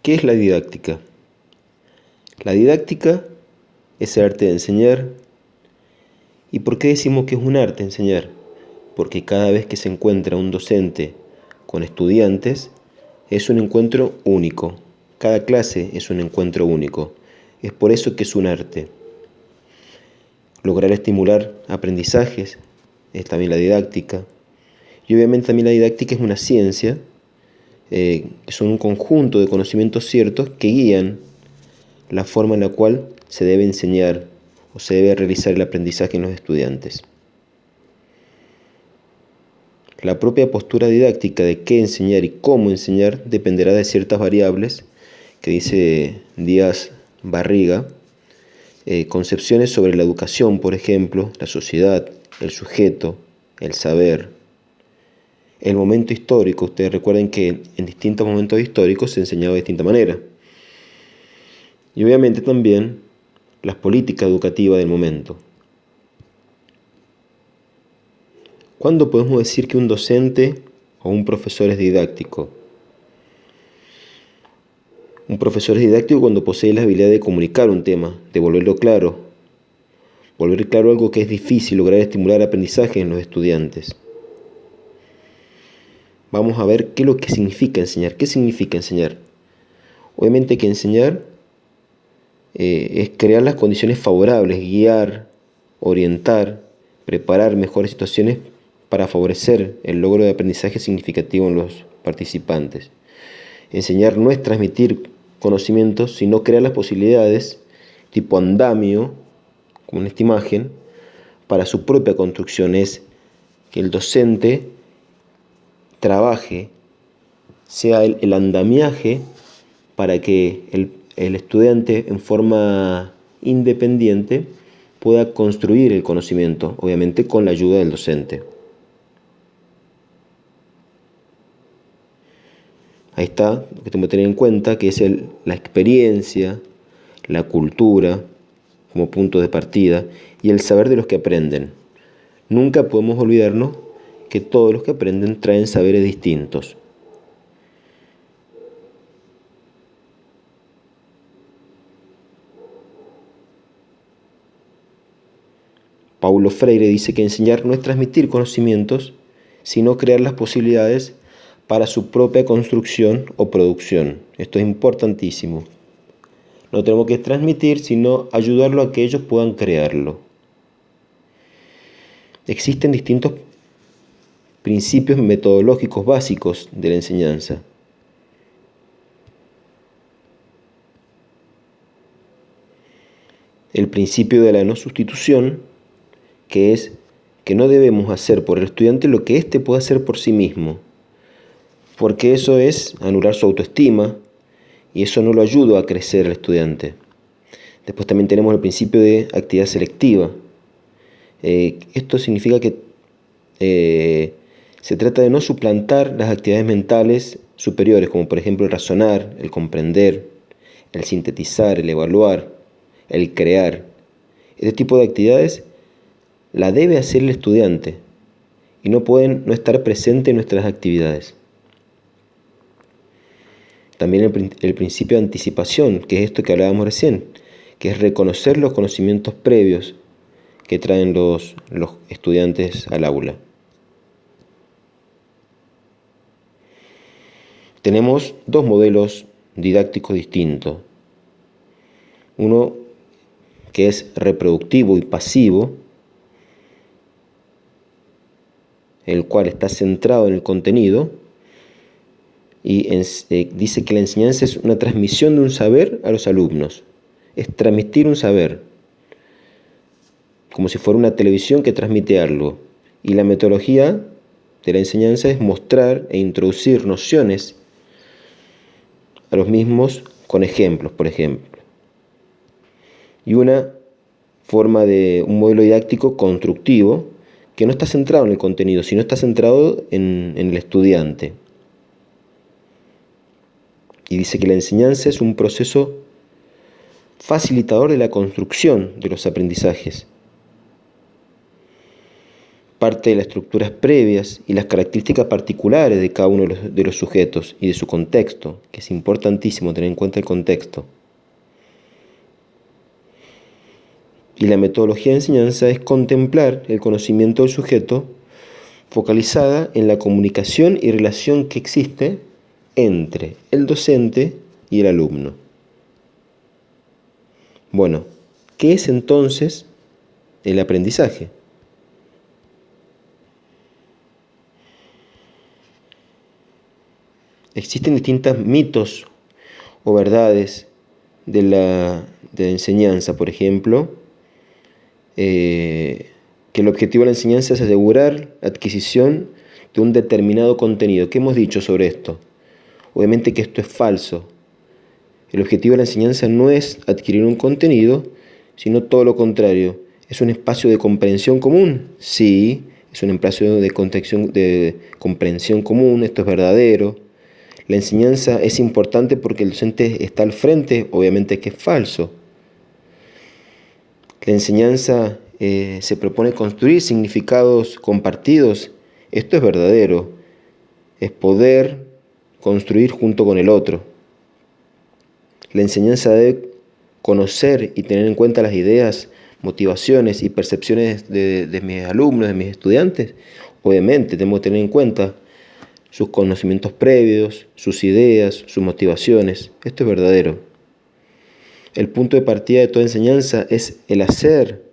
¿Qué es la didáctica? La didáctica es el arte de enseñar. ¿Y por qué decimos que es un arte enseñar? Porque cada vez que se encuentra un docente con estudiantes, es un encuentro único. Cada clase es un encuentro único. Es por eso que es un arte. Lograr estimular aprendizajes es también la didáctica. Y obviamente también la didáctica es una ciencia, que son un conjunto de conocimientos ciertos que guían la forma en la cual se debe enseñar o se debe realizar el aprendizaje en los estudiantes. La propia postura didáctica de qué enseñar y cómo enseñar dependerá de ciertas variables que dice Díaz Barriga, concepciones sobre la educación, por ejemplo, la sociedad, el sujeto, el saber, el momento histórico. Ustedes recuerden que en distintos momentos históricos se enseñaba de distinta manera. Y obviamente también las políticas educativas del momento. ¿Cuándo podemos decir que un docente o un profesor es didáctico? Un profesor es didáctico cuando posee la habilidad de comunicar un tema, de volverlo claro. Volver claro algo que es difícil, lograr estimular aprendizaje en los estudiantes. Vamos a ver qué es lo que significa enseñar. ¿Qué significa enseñar? Obviamente que enseñar es crear las condiciones favorables, guiar, orientar, preparar mejores situaciones para favorecer el logro de aprendizaje significativo en los participantes. Enseñar no es transmitir conocimientos, sino crear las posibilidades, tipo andamio, como en esta imagen, para su propia construcción. Es que el docente trabaje, sea el andamiaje para que el estudiante en forma independiente pueda construir el conocimiento, obviamente con la ayuda del docente. Ahí está lo que tengo que tener en cuenta, que es la experiencia, la cultura como punto de partida y el saber de los que aprenden. Nunca podemos olvidarnos que todos los que aprenden traen saberes distintos. Paulo Freire dice que enseñar no es transmitir conocimientos, sino crear las posibilidades para su propia construcción o producción. Esto es importantísimo. No tenemos que transmitir, sino ayudarlo a que ellos puedan crearlo. Existen distintos principios metodológicos básicos de la enseñanza. El principio de la no sustitución, que es que no debemos hacer por el estudiante lo que éste puede hacer por sí mismo, porque eso es anular su autoestima y eso no lo ayuda a crecer al estudiante. Después también tenemos el principio de actividad selectiva. Esto significa que se trata de no suplantar las actividades mentales superiores, como por ejemplo el razonar, el comprender, el sintetizar, el evaluar, el crear. Este tipo de actividades la debe hacer el estudiante y no pueden no estar presentes en nuestras actividades. También el principio de anticipación, que es esto que hablábamos recién, que es reconocer los conocimientos previos que traen los estudiantes al aula. Tenemos dos modelos didácticos distintos. Uno que es reproductivo y pasivo, el cual está centrado en el contenido y dice que la enseñanza es una transmisión de un saber a los alumnos. Es transmitir un saber, como si fuera una televisión que transmite algo. Y la metodología de la enseñanza es mostrar e introducir nociones a los mismos con ejemplos, por ejemplo. Y una forma de un modelo didáctico constructivo que no está centrado en el contenido, sino está centrado en el estudiante. Y dice que la enseñanza es un proceso facilitador de la construcción de los aprendizajes. parte de las estructuras previas y las características particulares de cada uno de los sujetos y de su contexto, que es importantísimo tener en cuenta el contexto. Y la metodología de enseñanza es contemplar el conocimiento del sujeto focalizada en la comunicación y relación que existe entre el docente y el alumno. Bueno, ¿qué es entonces el aprendizaje? Existen distintos mitos o verdades de la enseñanza, por ejemplo, que el objetivo de la enseñanza es asegurar la adquisición de un determinado contenido. ¿Qué hemos dicho sobre esto? Obviamente que esto es falso. El objetivo de la enseñanza no es adquirir un contenido, sino todo lo contrario. ¿Es un espacio de comprensión común? Sí, es un espacio de comprensión común, esto es verdadero. La enseñanza es importante porque el docente está al frente, obviamente que es falso. La enseñanza se propone construir significados compartidos, esto es verdadero. Es poder construir junto con el otro. La enseñanza debe conocer y tener en cuenta las ideas, motivaciones y percepciones de mis alumnos, de mis estudiantes. Obviamente tenemos que tener en cuenta sus conocimientos previos, sus ideas, sus motivaciones. Esto es verdadero. El punto de partida de toda enseñanza es el hacer,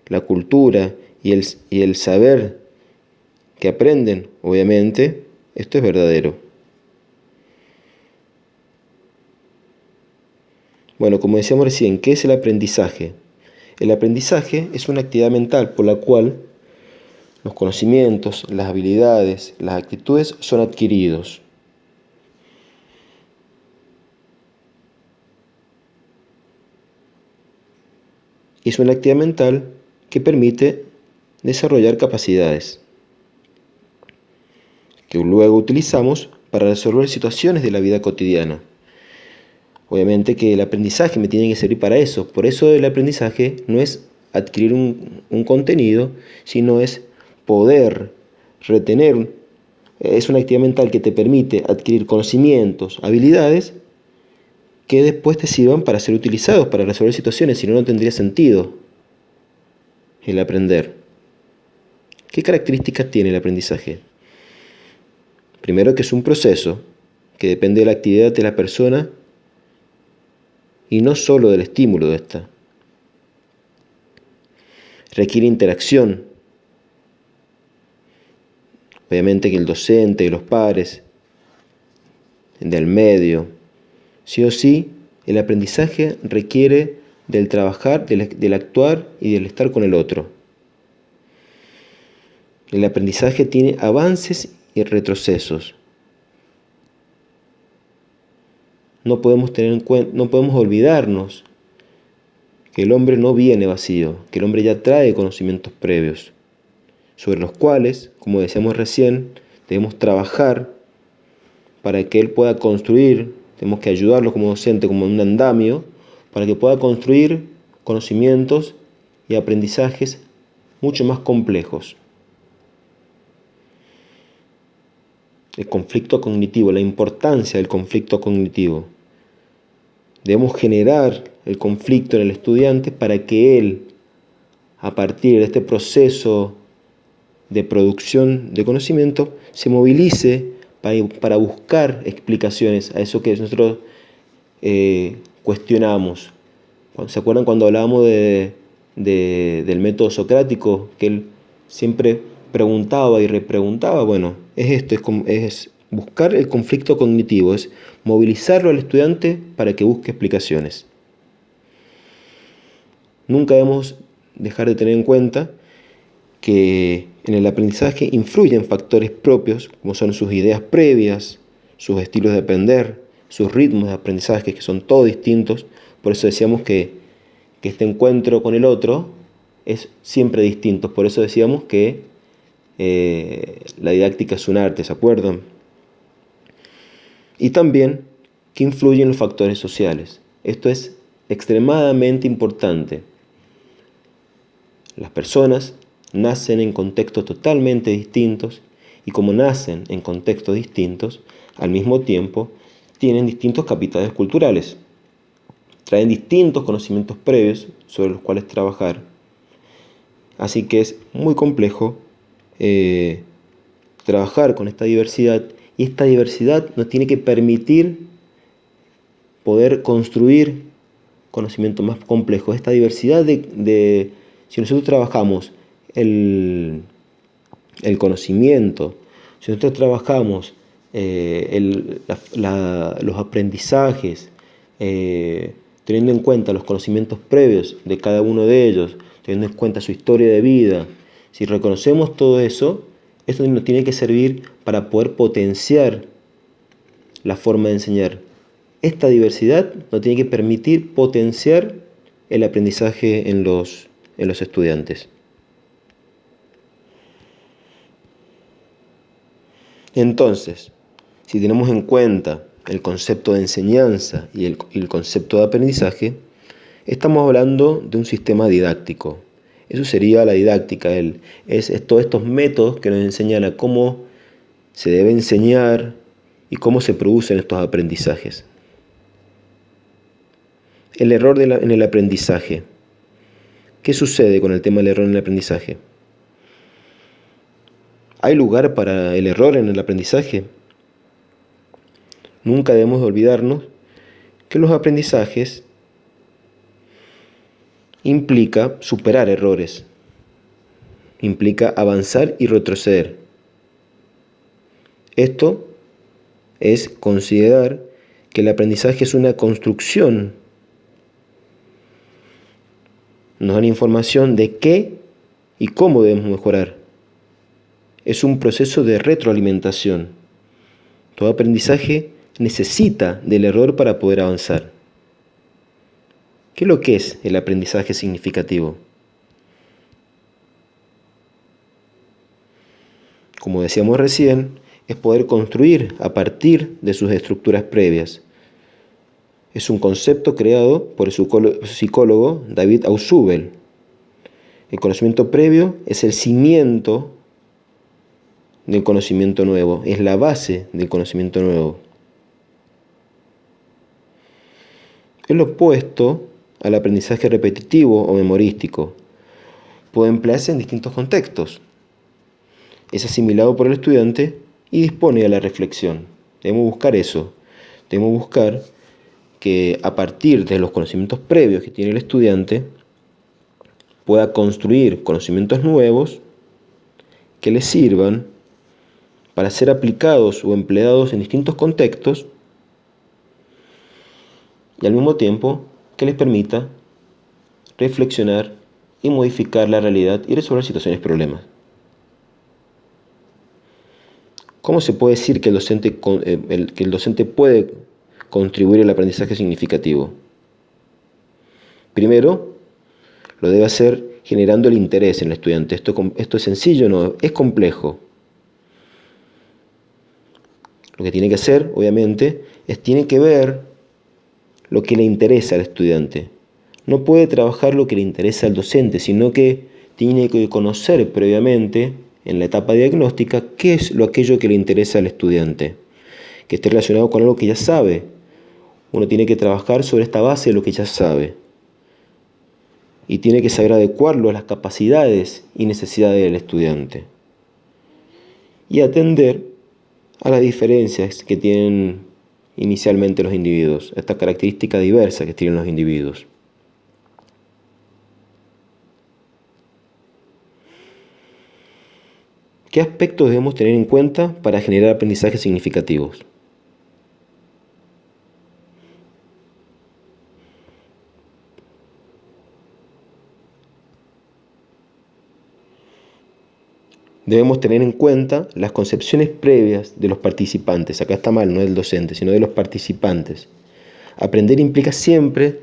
la cultura y el saber que aprenden. Obviamente, esto es verdadero. Bueno, como decíamos recién, ¿qué es el aprendizaje? El aprendizaje es una actividad mental por la cual los conocimientos, las habilidades, las actitudes son adquiridos. Es una actividad mental que permite desarrollar capacidades que luego utilizamos para resolver situaciones de la vida cotidiana. Obviamente que el aprendizaje me tiene que servir para eso. Por eso el aprendizaje no es adquirir un contenido, sino es poder retener. Es una actividad mental que te permite adquirir conocimientos, habilidades que después te sirvan para ser utilizados, para resolver situaciones, si no, no tendría sentido el aprender. ¿Qué características tiene el aprendizaje? Primero, que es un proceso que depende de la actividad de la persona y no solo del estímulo de esta. Requiere interacción. Obviamente que el docente, los pares, del medio. Sí o sí, el aprendizaje requiere del trabajar, del actuar y del estar con el otro. El aprendizaje tiene avances y retrocesos. No podemos olvidarnos que el hombre no viene vacío, que el hombre ya trae conocimientos previos, sobre los cuales, como decíamos recién, debemos trabajar para que él pueda construir. Tenemos que ayudarlo como docente, como un andamio, para que pueda construir conocimientos y aprendizajes mucho más complejos. El conflicto cognitivo, la importancia del conflicto cognitivo. Debemos generar el conflicto en el estudiante para que él, a partir de este proceso de producción de conocimiento, se movilice para buscar explicaciones a eso que nosotros cuestionamos. ¿Se acuerdan cuando hablábamos del método socrático? Que él siempre preguntaba y repreguntaba. Bueno, es esto, es buscar el conflicto cognitivo, es movilizarlo al estudiante para que busque explicaciones. Nunca debemos dejar de tener en cuenta que en el aprendizaje influyen factores propios, como son sus ideas previas, sus estilos de aprender, sus ritmos de aprendizaje, que son todos distintos. Por eso decíamos que este encuentro con el otro es siempre distinto. Por eso decíamos que la didáctica es un arte, ¿se acuerdan? Y también que influyen los factores sociales. Esto es extremadamente importante. Las personas nacen en contextos totalmente distintos y como nacen en contextos distintos, al mismo tiempo tienen distintos capitales culturales, traen distintos conocimientos previos sobre los cuales trabajar. Así que es muy complejo trabajar con esta diversidad, y esta diversidad nos tiene que permitir poder construir conocimiento más complejo. Esta diversidad si nosotros trabajamos el conocimiento, si nosotros trabajamos los aprendizajes, teniendo en cuenta los conocimientos previos de cada uno de ellos, teniendo en cuenta su historia de vida, si reconocemos todo eso, esto nos tiene que servir para poder potenciar la forma de enseñar. Esta diversidad nos tiene que permitir potenciar el aprendizaje en los estudiantes. Entonces, si tenemos en cuenta el concepto de enseñanza y el concepto de aprendizaje, estamos hablando de un sistema didáctico. Eso sería la didáctica, es todos estos métodos que nos enseñan a cómo se debe enseñar y cómo se producen estos aprendizajes. El error en el aprendizaje. ¿Qué sucede con el tema del error en el aprendizaje? ¿Hay lugar para el error en el aprendizaje? Nunca debemos olvidarnos que los aprendizajes implica superar errores, implica avanzar y retroceder. Esto es considerar que el aprendizaje es una construcción. Nos dan información de qué y cómo debemos mejorar. Es un proceso de retroalimentación. Todo aprendizaje necesita del error para poder avanzar. ¿Qué es lo que es el aprendizaje significativo? Como decíamos recién, es poder construir a partir de sus estructuras previas. Es un concepto creado por el psicólogo David Ausubel. El conocimiento previo es el cimiento del conocimiento nuevo, es la base del conocimiento nuevo. Es lo opuesto al aprendizaje repetitivo o memorístico. Puede emplearse en distintos contextos. Es asimilado por el estudiante y dispone a la reflexión. Debemos buscar eso. Debemos buscar que a partir de los conocimientos previos que tiene el estudiante pueda construir conocimientos nuevos que le sirvan para ser aplicados o empleados en distintos contextos y al mismo tiempo que les permita reflexionar y modificar la realidad y resolver situaciones y problemas. ¿Cómo se puede decir que el docente puede contribuir al aprendizaje significativo? Primero, lo debe hacer generando el interés en el estudiante. Esto es sencillo, no, es complejo. Lo que tiene que hacer, obviamente, tiene que ver lo que le interesa al estudiante. No puede trabajar lo que le interesa al docente, sino que tiene que conocer previamente, en la etapa diagnóstica, qué es aquello que le interesa al estudiante, que esté relacionado con algo que ya sabe. Uno tiene que trabajar sobre esta base de lo que ya sabe. Y tiene que saber adecuarlo a las capacidades y necesidades del estudiante. Y atender a las diferencias que tienen inicialmente los individuos, esta característica diversa que tienen los individuos. ¿Qué aspectos debemos tener en cuenta para generar aprendizajes significativos? Debemos tener en cuenta las concepciones previas de los participantes. Acá está mal, no del docente, sino de los participantes. Aprender implica siempre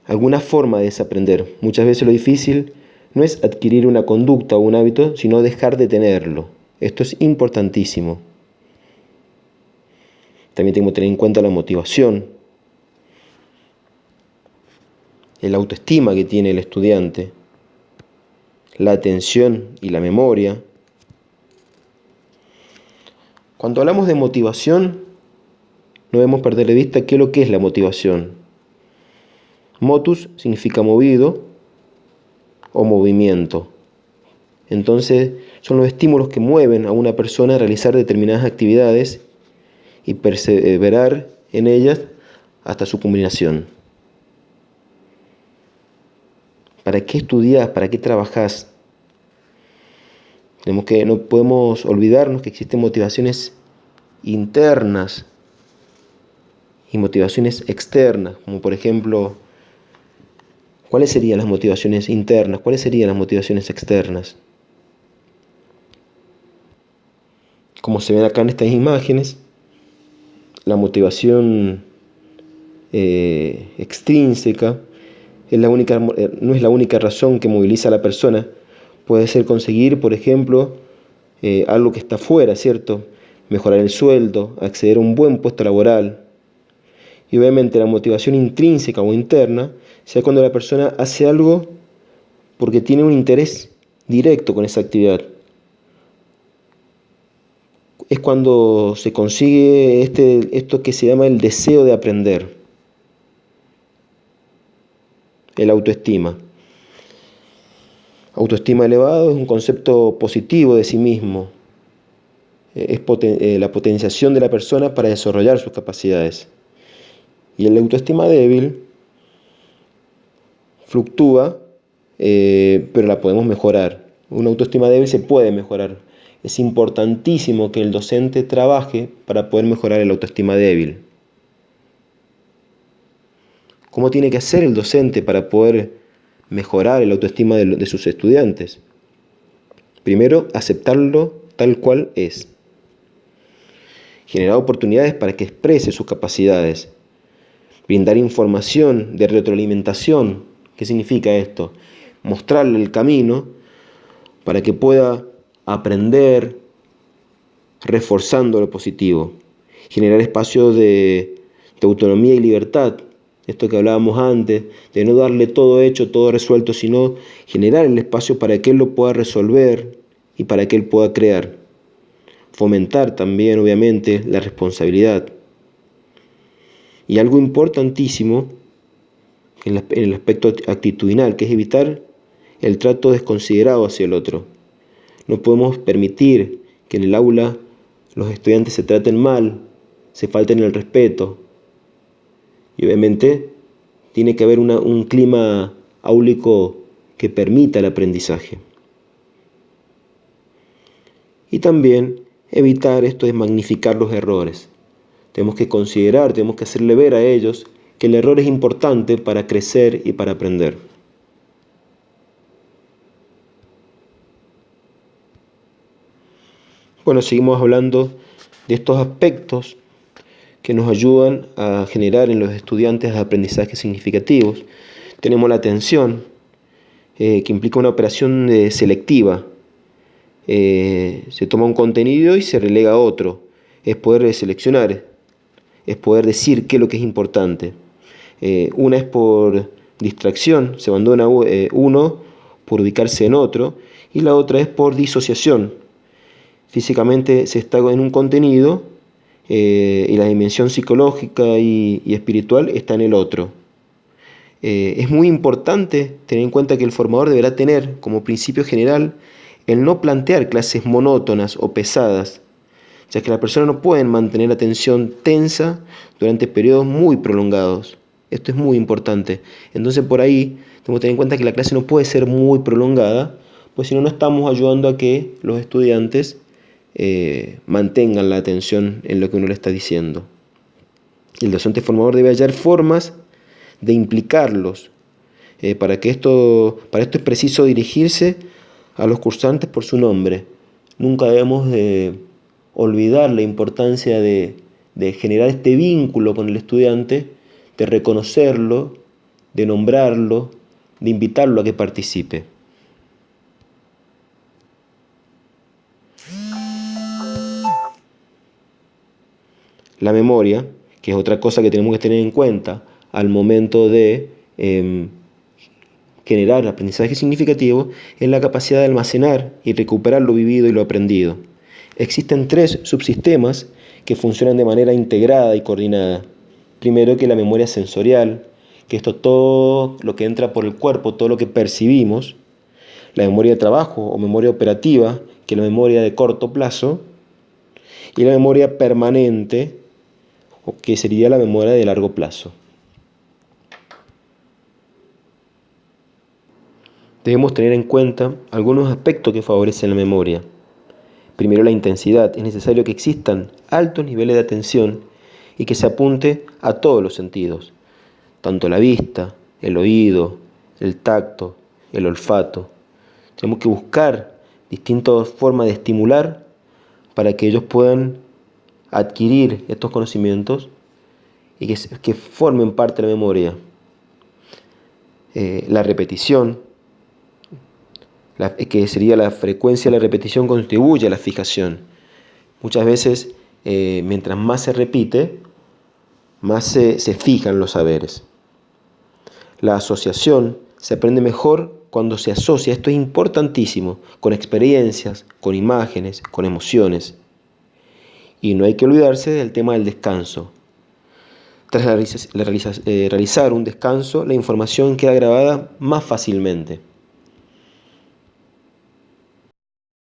alguna forma de desaprender. Muchas veces lo difícil no es adquirir una conducta o un hábito, sino dejar de tenerlo. Esto es importantísimo. También tenemos que tener en cuenta la motivación, el autoestima que tiene el estudiante, la atención y la memoria. Cuando hablamos de motivación, no debemos perder de vista qué es lo que es la motivación. Motus significa movido o movimiento. Entonces, son los estímulos que mueven a una persona a realizar determinadas actividades y perseverar en ellas hasta su culminación. ¿Para qué estudias? ¿Para qué trabajas? No podemos olvidarnos que existen motivaciones internas y motivaciones externas, como por ejemplo, ¿cuáles serían las motivaciones internas? ¿Cuáles serían las motivaciones externas? Como se ven acá en estas imágenes, la motivación extrínseca no es la única razón que moviliza a la persona. Puede ser conseguir, por ejemplo, algo que está fuera, ¿cierto? Mejorar el sueldo, acceder a un buen puesto laboral. Y obviamente la motivación intrínseca o interna sea cuando la persona hace algo porque tiene un interés directo con esa actividad. Es cuando se consigue esto que se llama el deseo de aprender, el autoestima. Autoestima elevado es un concepto positivo de sí mismo, es la potenciación de la persona para desarrollar sus capacidades. Y el autoestima débil fluctúa, pero la podemos mejorar. Una autoestima débil se puede mejorar. Es importantísimo que el docente trabaje para poder mejorar el autoestima débil. ¿Cómo tiene que hacer el docente para poder mejorar el autoestima de sus estudiantes? Primero, aceptarlo tal cual es. Generar oportunidades para que exprese sus capacidades. Brindar información de retroalimentación. ¿Qué significa esto? Mostrarle el camino para que pueda aprender reforzando lo positivo. Generar espacios de autonomía y libertad. Esto que hablábamos antes, de no darle todo hecho, todo resuelto, sino generar el espacio para que él lo pueda resolver y para que él pueda crear. Fomentar también, obviamente, la responsabilidad. Y algo importantísimo en el aspecto actitudinal, que es evitar el trato desconsiderado hacia el otro. No podemos permitir que en el aula los estudiantes se traten mal, se falten el respeto. Y obviamente tiene que haber un clima áulico que permita el aprendizaje. Y también evitar esto de magnificar los errores. Tenemos que considerar, tenemos que hacerle ver a ellos que el error es importante para crecer y para aprender. Bueno, seguimos hablando de estos aspectos que nos ayudan a generar en los estudiantes aprendizajes significativos. Tenemos la atención, que implica una operación selectiva. Se toma un contenido y se relega a otro. Es poder seleccionar, es poder decir qué es lo que es importante. Una es por distracción, se abandona uno por ubicarse en otro, y la otra es por disociación. Físicamente se está en un contenido y la dimensión psicológica y espiritual está en el otro. Es muy importante tener en cuenta que el formador deberá tener como principio general el no plantear clases monótonas o pesadas, ya que las personas no pueden mantener la atención tensa durante periodos muy prolongados. Esto es muy importante. Entonces por ahí tenemos que tener en cuenta que la clase no puede ser muy prolongada, pues si no, no estamos ayudando a que los estudiantes mantengan la atención en lo que uno le está diciendo. El docente formador debe hallar formas de implicarlos. Para esto es preciso dirigirse a los cursantes por su nombre. Nunca debemos olvidar la importancia de generar este vínculo con el estudiante, de reconocerlo, de nombrarlo, de invitarlo a que participe. La memoria, que es otra cosa que tenemos que tener en cuenta al momento de generar aprendizaje significativo es la capacidad de almacenar y recuperar lo vivido y lo aprendido. Existen 3 subsistemas que funcionan de manera integrada y coordinada. Primero, que la memoria sensorial, que esto todo lo que entra por el cuerpo, todo lo que percibimos. La memoria de trabajo o memoria operativa, que es la memoria de corto plazo. Y la memoria permanente, que sería la memoria de largo plazo. Debemos tener en cuenta algunos aspectos que favorecen la memoria. Primero, la intensidad. Es necesario que existan altos niveles de atención y que se apunte a todos los sentidos, tanto la vista, el oído, el tacto, el olfato. Tenemos que buscar distintas formas de estimular para que ellos puedan adquirir estos conocimientos y que formen parte de la memoria. La repetición, que sería la frecuencia de la repetición, contribuye a la fijación. Muchas veces, mientras más se repite, más se fijan los saberes. La asociación se aprende mejor cuando se asocia, esto es importantísimo, con experiencias, con imágenes, con emociones. Y no hay que olvidarse del tema del descanso. Tras realizar un descanso, la información queda grabada más fácilmente.